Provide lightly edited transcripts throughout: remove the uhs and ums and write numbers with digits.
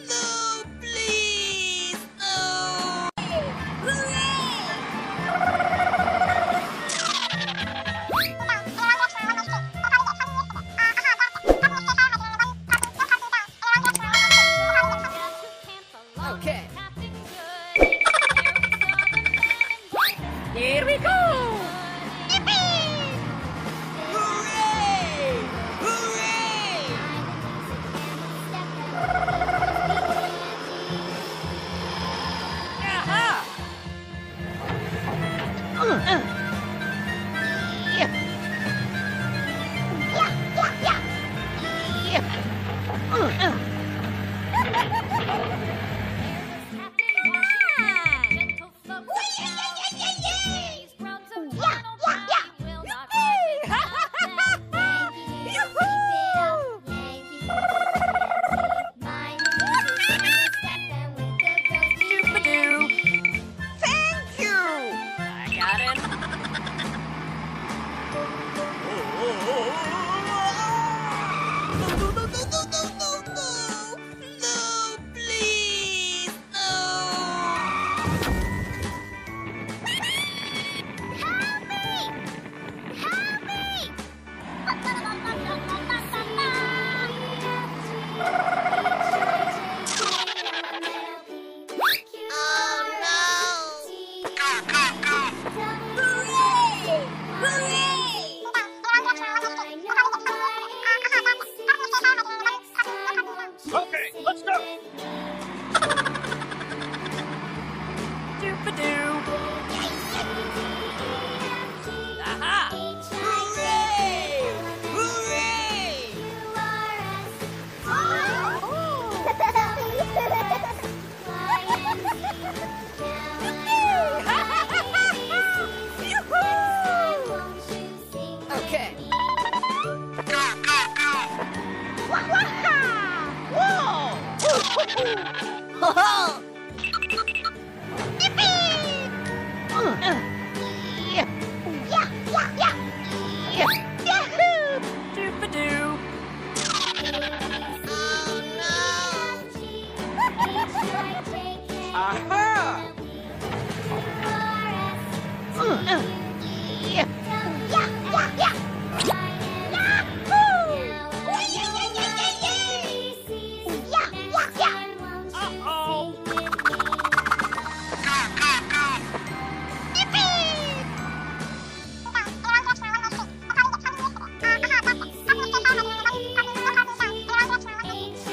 No, please! No! Hooray! Okay. Here we go! Yippee! Hooray! Hooray! Aha! Thank you! I got it. No, please! No! Help me! Help me! Oh no! Hooray! Hooray! Okay, let's go. Doop-a-doo! Aha! Hooray! Hooray! Okay. Whoa! Doop-a-doo! Oh no! Aha! Uh-oh!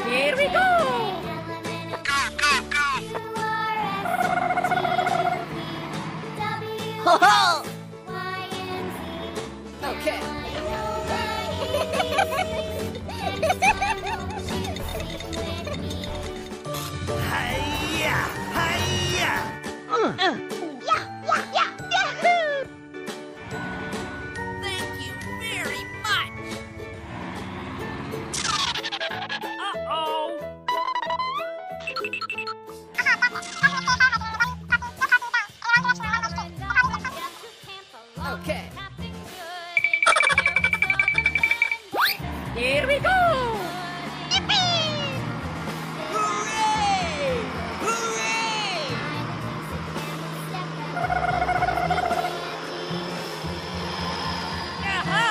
Here we go! Ho-ho! Okay. Hi-ya! Hi-ya! Thank you very much! Uh-oh! Okay. Here we go! Yippee! Hooray! Hooray! Aha!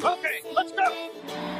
Okay, let's go.